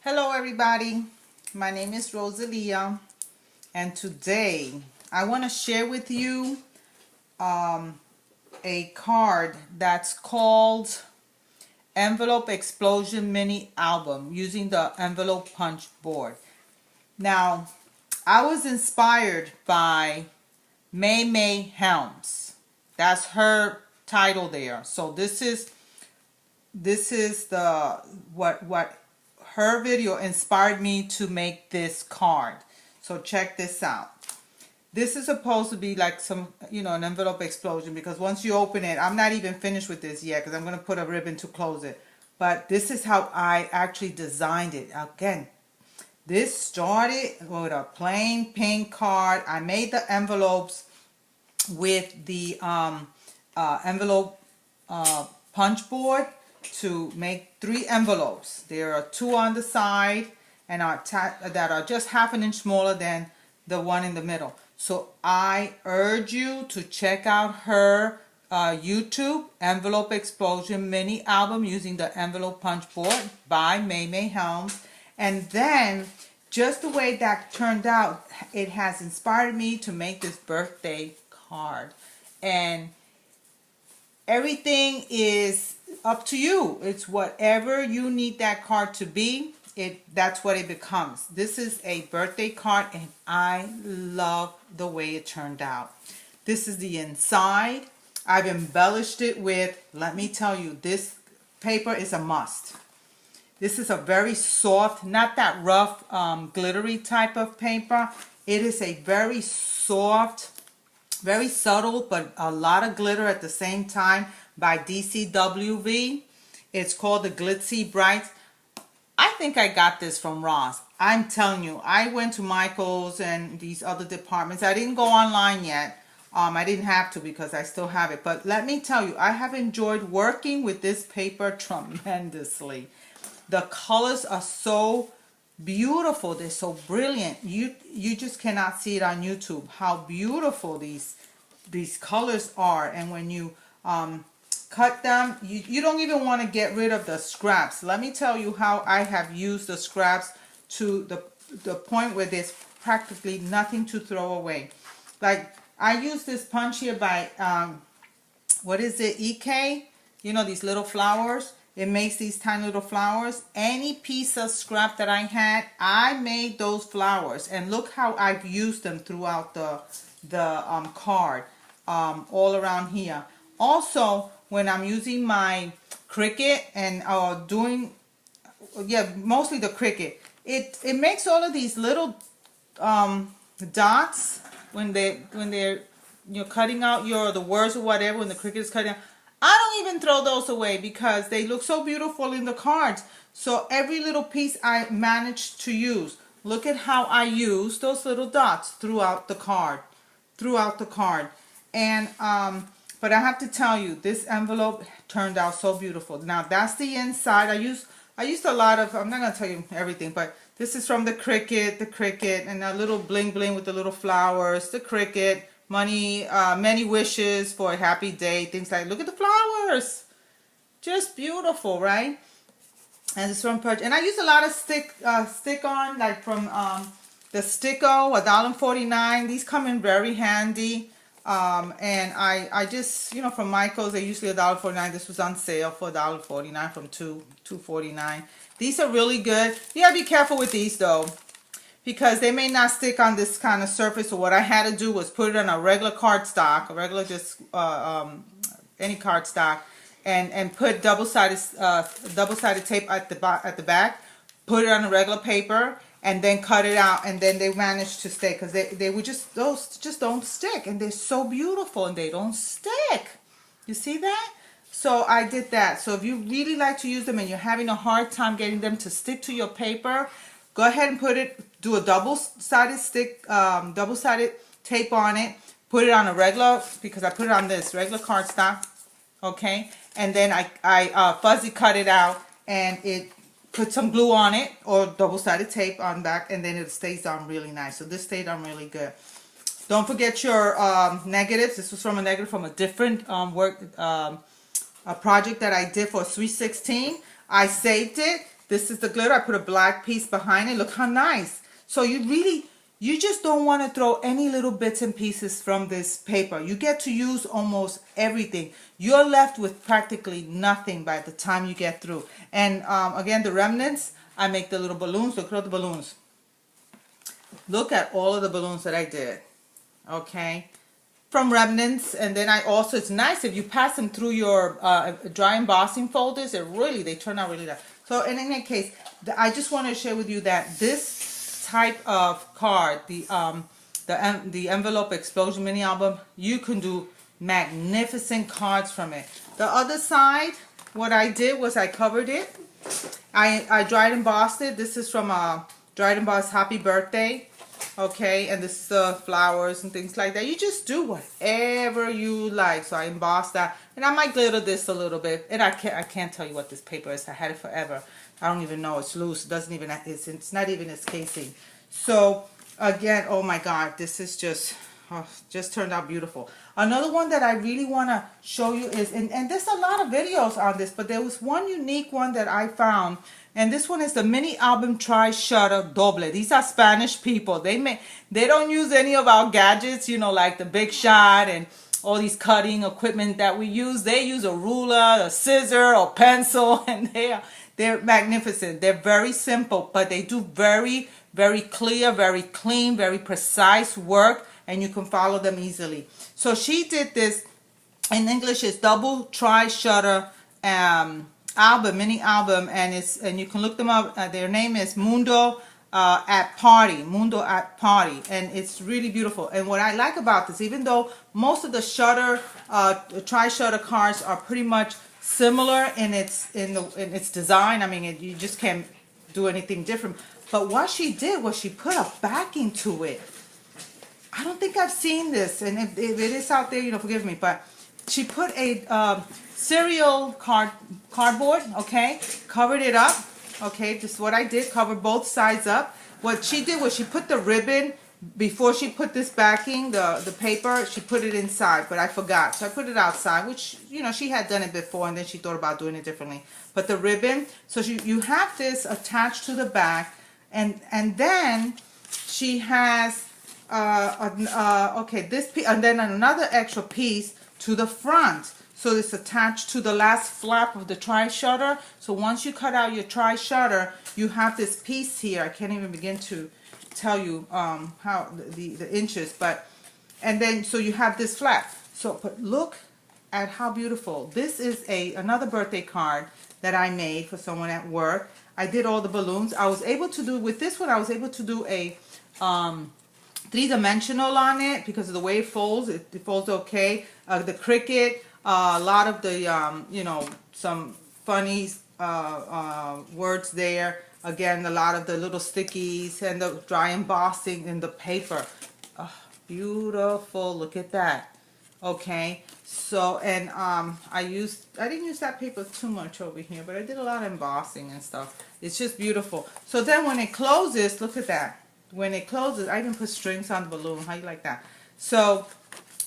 Hello everybody, my name is Rosalia, and today I want to share with you a card that's called Envelope Explosion Mini Album using the envelope punch board. Now, I was inspired by May Helms. That's her title there. So this is the what her video inspired me to make this card. So check this out. This is supposed to be like some, an envelope explosion, because once you open it, I'm not even finished with this yet because I'm going to put a ribbon to close it. But this is how I actually designed it. Again, this started with a plain pink card. I made the envelopes with the envelope punch board to make 3 envelopes. There are 2 on the side and that are just half an inch smaller than the one in the middle. So I urge you to check out her YouTube Envelope Explosion Mini Album using the envelope punch board by May Helms. And then just the way that turned out, it has inspired me to make this birthday card. And everything is up to you. It's whatever you need that card to be. That's what it becomes. This is a birthday card, and I love the way it turned out. This is the inside. I've embellished it with, let me tell you, this paper is a must. This is a very soft, not that rough, glittery type of paper. It is a very soft, very subtle, but a lot of glitter at the same time, by DCWV. It's called the Glitzy Bright. I think I got this from Ross. I'm telling you, I went to Michael's and these other departments. I didn't go online yet. I didn't have to because I still have it. But let me tell you, I have enjoyed working with this paper tremendously. The colors are so beautiful. They're so brilliant. You just cannot see it on YouTube how beautiful these colors are. And when you cut them, you don't even want to get rid of the scraps. Let me tell you how I have used the scraps to the point where there's practically nothing to throw away. Like, I use this punch here by what is it, EK? These little flowers. It makes these tiny little flowers. Any piece of scrap that I had, I made those flowers, and look how I've used them throughout the card, all around here. Also, when I'm using my Cricut and mostly the Cricut, it makes all of these little dots when they're cutting out the words or whatever, when the Cricut is cutting out. I don't even throw those away because they look so beautiful in the cards. So every little piece I managed to use. Look at how I use those little dots throughout the card. And but I have to tell you, this envelope turned out so beautiful. Now that's the inside. I used a lot of, I'm not going to tell you everything, but this is from the Cricut, and a little bling bling with the little flowers, the Cricut, money, many wishes for a happy day, things like, look at the flowers. Just beautiful, right? And it's from Purge. And I use a lot of stick-on, like from the Sticko, $1.49. These come in very handy. And I just, from Michael's, they're usually $1.49. This was on sale for $1.49 from $2.49. These are really good. You gotta be careful with these though, because they may not stick on this kind of surface. So what I had to do was put it on a regular cardstock, a regular any cardstock, and put double-sided tape at the back. Put it on a regular paper, and then cut it out, and then they managed to stay, because they were those just don't stick, and they're so beautiful and they don't stick. You see that? So I did that. So if you really like to use them and you're having a hard time getting them to stick to your paper, go ahead and do a double-sided tape on it. Put it on a regular, because I put it on this regular cardstock, okay? And then I fuzzy cut it out, and it put some glue on it, or double-sided tape on back, and then it stays on really nice. So this stayed on really good. Don't forget your negatives. This was from a negative from a different a project that I did for Sweet 16. I saved it. This is the glitter. I put a black piece behind it. Look how nice. So you just don't want to throw any little bits and pieces from this paper. You get to use almost everything. You're left with practically nothing by the time you get through. And again, the remnants, I make the little balloons. Look at the balloons. Look at all of the balloons that I did. Okay. From remnants. And then I also, it's nice if you pass them through your dry embossing folders. They turn out really nice. So in any case, I just want to share with you that this type of card, the envelope explosion mini album, you can do magnificent cards from it. The other side, what I did was I covered it. I dried embossed it. This is from Dried Emboss Happy Birthday. Okay, and this is the flowers and things like that. You just do whatever you like. So I embossed that, and I might glitter this a little bit. And I can't tell you what this paper is. I had it forever. I don't even know. It's loose. It doesn't even. It's not even its casing. So again, oh my God, this is just turned out beautiful. Another one that I really want to show you is, and there's a lot of videos on this, but there was one unique one that I found. And this one is the mini album Tri-Shutter Doble. These are Spanish people. They don't use any of our gadgets, you know, like the Big Shot and all these cutting equipment that we use. They use a ruler, a scissor, or pencil, and they're magnificent. They're very simple, but they do very, very clear, very clean, very precise work, and you can follow them easily. So she did this, in English it's double Tri-Shutter mini album, and you can look them up. Their name is Mundo at Party, and it's really beautiful. And what I like about this, even though most of the shutter Tri-Shutter cards are pretty much similar in its design, I mean, you just can't do anything different. But what she did was she put a backing to it. I don't think I've seen this, and if it is out there, you know, forgive me, but she put a cereal cardboard, okay, covered it up, okay, just what I did, covered both sides up. What she did was she put the ribbon, before she put this backing, the paper, she put it inside, but I forgot, so I put it outside, which, you know, she had done it before, and then she thought about doing it differently. But the ribbon, so you have this attached to the back, and then she has okay, this piece, and then another extra piece to the front. So it's attached to the last flap of the Tri-Shutter. So once you cut out your Tri-Shutter, you have this piece here. I can't even begin to tell you how the inches, but, and then so you have this flap. So but look at how beautiful. This is another birthday card that I made for someone at work. I did all the balloons. I was able to do, with this one, I was able to do a three-dimensional on it because of the way it folds. It folds okay. The cricket, a lot of the, you know, some funny words there. Again, a lot of the little stickies and the dry embossing in the paper. Oh, beautiful. Look at that. Okay. So, and I didn't use that paper too much over here, but I did a lot of embossing and stuff. It's just beautiful. So then when it closes, look at that. When it closes, I even put strings on the balloon. How you like that? So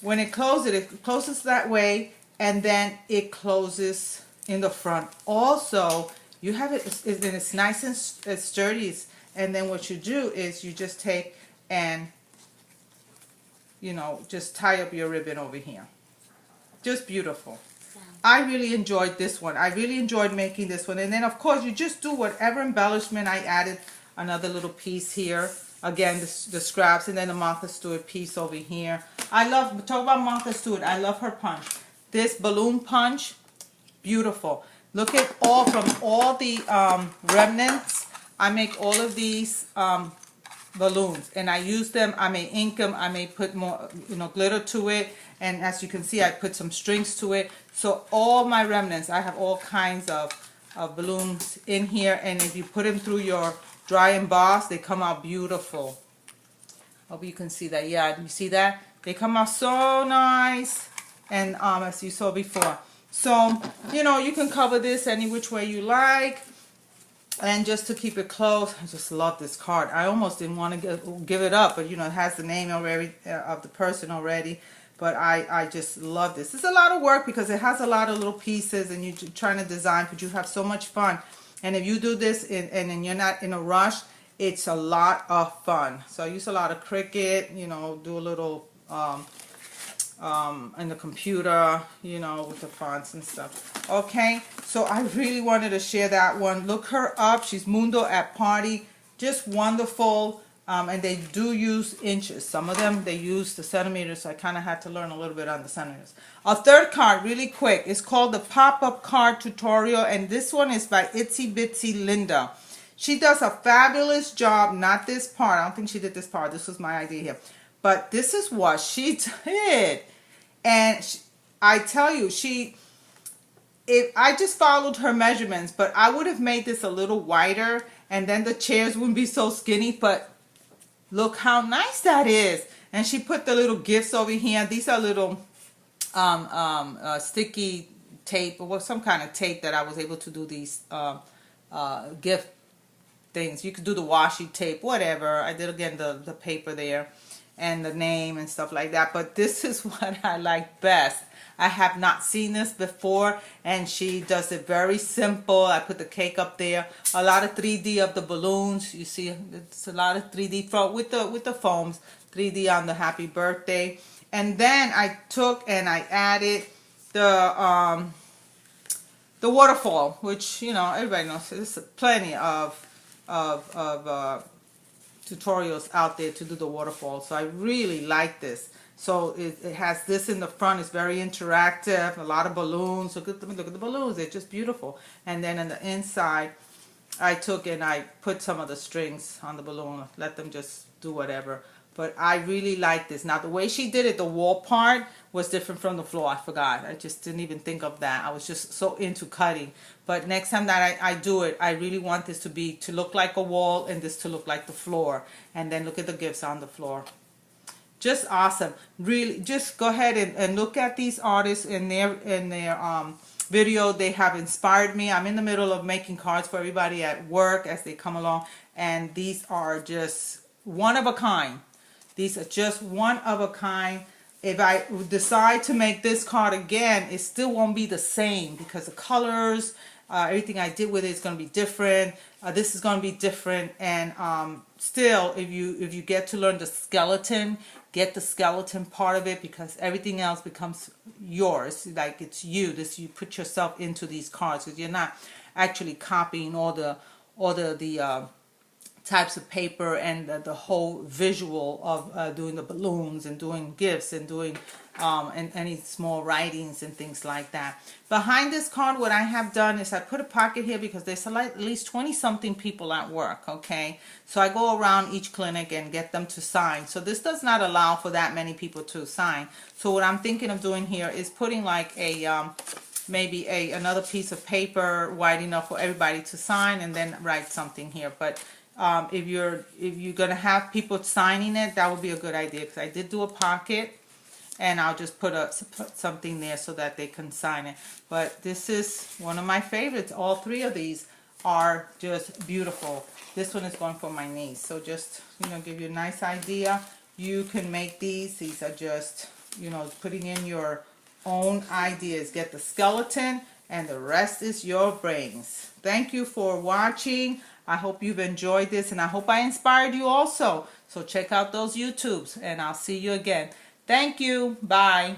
when it closes that way, and then it closes in the front. Also, you have it's nice and sturdy. And then what you do is you just take and, you know, just tie up your ribbon over here. Just beautiful. I really enjoyed this one. I really enjoyed making this one. And then, of course, you just do whatever embellishment. I added another little piece here. Again, the scraps, and then the Martha Stewart piece over here. Talk about Martha Stewart. I love her punch. This balloon punch, beautiful. Look at from all the remnants. I make all of these balloons, and I use them. I may ink them. I may put more, you know, glitter to it. And as you can see, I put some strings to it. So all my remnants, I have all kinds of balloons in here. And if you put them through your dry emboss, they come out beautiful. Hope you can see that. Yeah, you see that? They come out so nice. And as you saw before. So, you know, you can cover this any which way you like. And just to keep it close, I just love this card. I almost didn't want to give it up, but you know, it has the name already of the person already. But I just love this. It's a lot of work because it has a lot of little pieces, and you're trying to design, but you have so much fun. And if you do this and you're not in a rush, it's a lot of fun. So I use a lot of Cricut, do a little in the computer, with the fonts and stuff. Okay, so I really wanted to share that one. Look her up. She's Mundo at Party. Just wonderful. And they do use inches. Some of them, they use the centimeters, so I kind of had to learn a little bit on the centimeters. A third card, really quick. It's called the Pop-Up Card Tutorial, and this one is by Itsy Bitsy Linda. She does a fabulous job. Not this part. I don't think she did this part. This was my idea here. But this is what she did. And I tell you, if I just followed her measurements, but I would have made this a little wider, and then the chairs wouldn't be so skinny, but look how nice that is. And she put the little gifts over here. These are little sticky tape, or some kind of tape that I was able to do these gift things. You could do the washi tape, whatever. I did again the paper there and the name and stuff like that. But this is what I like best. I have not seen this before, and she does it very simple. I put the cake up there. A lot of 3D of the balloons. You see, it's a lot of 3D with the foams. 3D on the happy birthday. And then I took and I added the waterfall, which everybody knows. There's plenty of tutorials out there to do the waterfall. So I really like this. So it has this in the front. It's very interactive. A lot of balloons. Look at the balloons. They're just beautiful. And then on the inside, I took and I put some of the strings on the balloon. Let them just do whatever. But I really like this. Now, the way she did it, the wall part was different from the floor. I forgot. I just didn't even think of that. I was just so into cutting. But next time that I do it, I really want this to look like a wall and this to look like the floor. And then look at the gifts on the floor. Just awesome. Really, just go ahead and look at these artists in their video. They have inspired me. I'm in the middle of making cards for everybody at work as they come along, and these are just one of a kind. These are just one of a kind. If I decide to make this card again, it still won't be the same because the colors, everything I did with it is going to be different. This is going to be different, and still, if you get to learn the skeleton, get the skeleton part of it, because everything else becomes yours. Like it's you. You put yourself into these cards, because you're not actually copying all the types of paper and the whole visual of doing the balloons and doing gifts and doing and any small writings and things like that. Behind this card, what I have done is I put a pocket here because there's at least 20-something people at work, okay? So I go around each clinic and get them to sign. So this does not allow for that many people to sign. So what I'm thinking of doing here is putting like a maybe another piece of paper wide enough for everybody to sign, and then write something here. But if you're gonna have people signing it, that would be a good idea, because I did do a pocket, and I'll just put something there so that they can sign it. But this is one of my favorites. All three of these are just beautiful. This one is going for my niece. So just give you a nice idea. You can make these. These are just putting in your own ideas. Get the skeleton, and the rest is your brains. Thank you for watching. I hope you've enjoyed this, and I hope I inspired you also. So check out those YouTubes, and I'll see you again. Thank you. Bye.